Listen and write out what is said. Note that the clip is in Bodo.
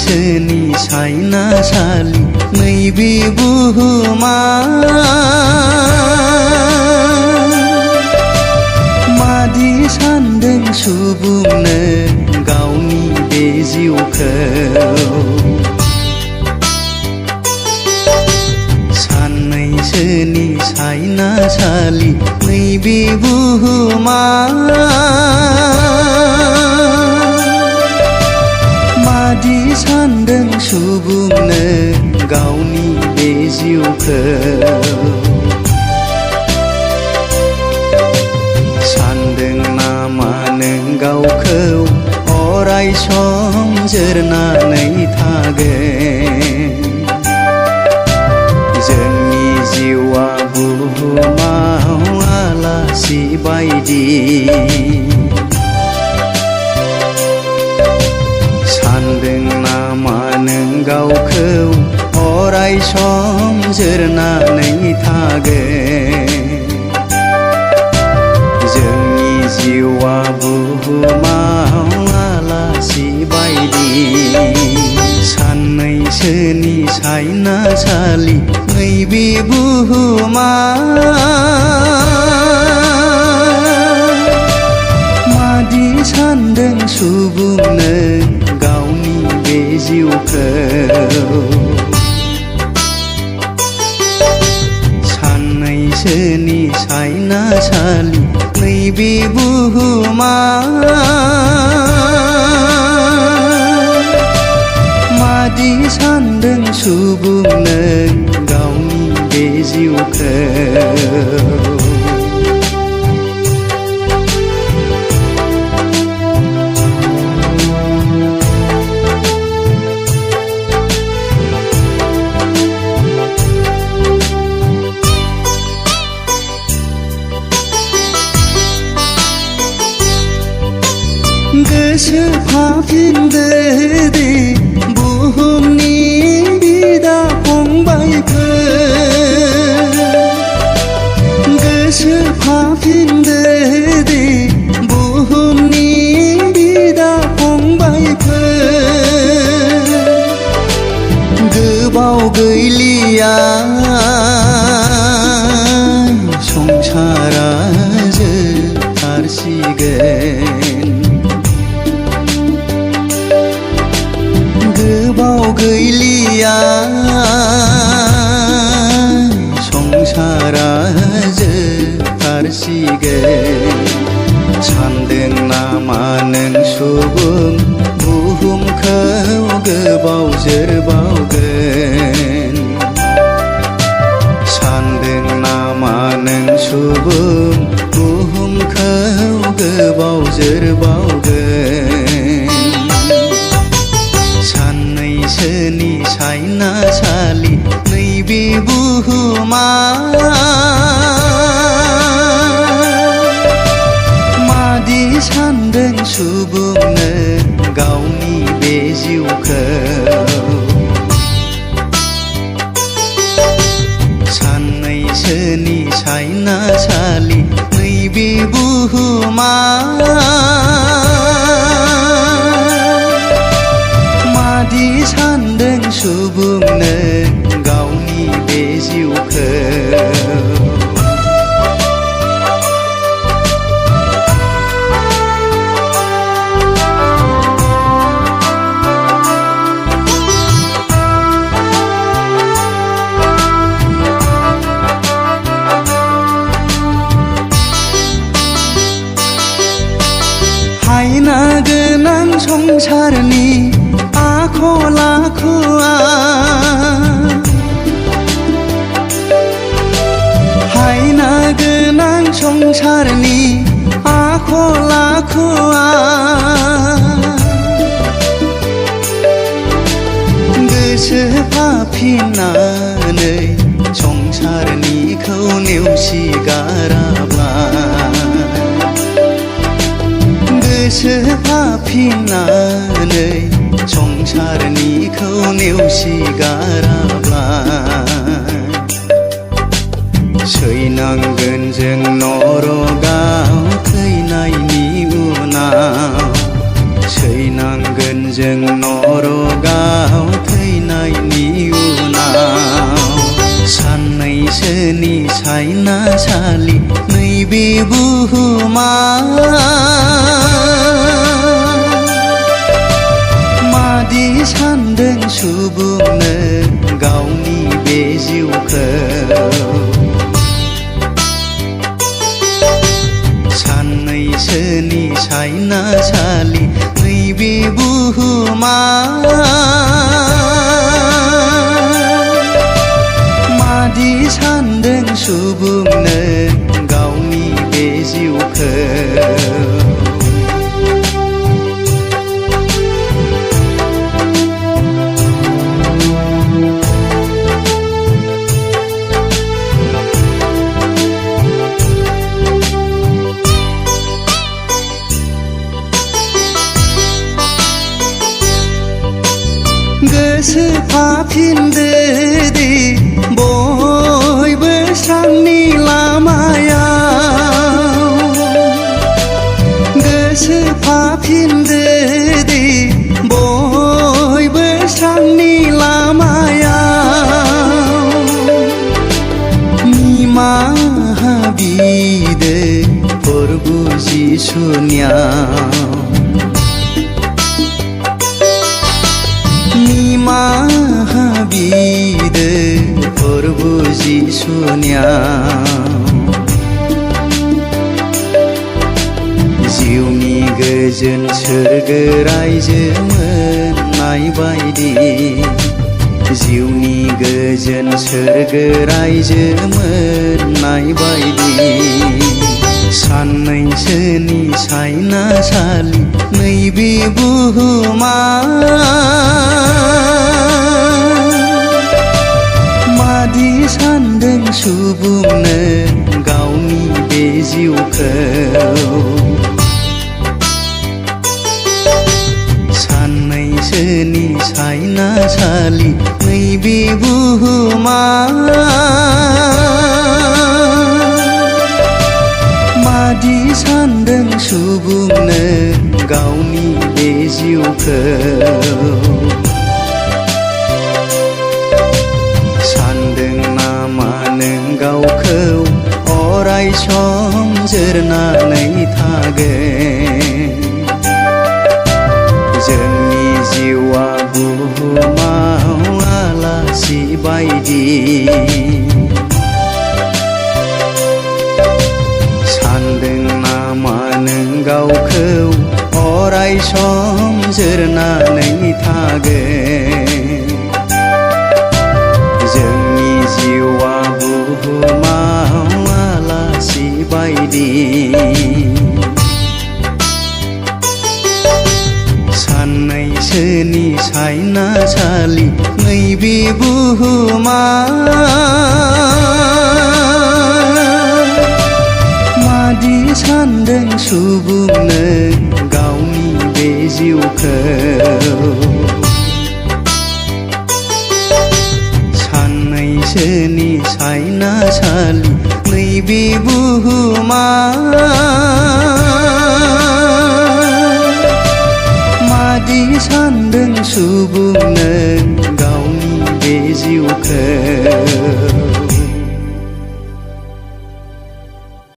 सानैसोनि सायनासालि नैबे बुहुमा मादि सानदों सुबुंनो गावनि बे जिउखौ सानैसोनि सायनासालि नैबे बुहुमा मादि सानदों सुबुंनो गावनि बे जिउखौ सानदों नामा नों गावखौ अराय सम जोरनानै थागोन जोंनि जिउआ बुहुमाव आलासि बायदि सानदों नामा नों गावखौ अराय सम जोरनानै थागोन जोंनि जिउआ बुहुमाव आलासि बायदि सानैसोनि सायनासालि नैबे बुहुमा मादि सानदों सुबुंनो गावनि बे जिउखौ सानैसोनि सायनासालि नैबे बुहुमा मादि सानदों सुबुंनो गावनि बे जिउखौ गोसोखांफिनदो दे बुहुमनि बिदा फंबायफोर गोसोखांफिनदो दे बुहुमनि बिदा फंबायफोर गोबाव गैलिया संसारा जोबथारसिगोन गोबाव गैलिया संसारा जोबथारसिगोन सानदों नामा नों सुबुं बुहुमखौ गोबाव जोरबावगोन सानदों नामा नों सुबुं बुहुमखौ गोबाव जोरबावगोन सानैसोनि सायनासालि नैबे बुहुमा मादि सानदों सुबुंनो गावनि बे जिउखौ सानैसोनि सायनासालि नैबे बुहुमा मादि सानदों सुबुंनो गावनि बे जिउखौ हायना गोनां संसारनि आखल आखुआ हायना गोनां संसारनि आखल आखुआ गोसोखांफिननानै संसारनिखौ नेवसिगाराब्ला गोसोखांफिननानै संसारनिखौ नेवसिगाराब्ला सैनांगोन जों नरकाव थैनायनि उनाव सैनांगोन जों नरगाव थैनायनि उनाव साननैसोनि सायनासालि नैबे बुहुमा मादि सानदों सुबुंनो गावनि बे जिउखौ साननैसोनि सायनासालि नैबे बुहुमा मादि सानदों सुबुंनो गावनि बे जिउखौ गोसोफाफिनदो दे बयबो स्रांनि लामायाव गोसोफाफिनदो दे बयबो स्रांनि लामायाव निमाहा बिदो प्रभु जिसुनियाव निमाहा बिदो प्रभु जिसुनियाव जिउनि गोजोन सोरगो रायजो मोननाय बायदि जिउनि गोजोन सोरगो रायजो मोननाय बायदि साननैसोनि सायनासालि नैबे बुहुमा मादि सानदों सुबुंनो गावनि बे जिउखौ साननैसोनि सायनासालि नैबे बुहुमा मादि सानदों सुबुंनो गावनि बे जिउखौ सानदों नामा नों गावखौ अराय सम जोरनानै थागोन जोंनि जिउआ बुहुमाव आलासि बायदि सानदों नामा नों गावखौ अराय सम जोरनानै थागोन जोंनि जिउआ बुहुमाव आलासि बायदि साननैसोनि सायनासालि नैबे बुहुमा मादि सानदों सुबुंनो गावनि बे जिउखौ साननैसोनि सायनासालि नैबे बुहुमा मादि सानदों सुबुंनो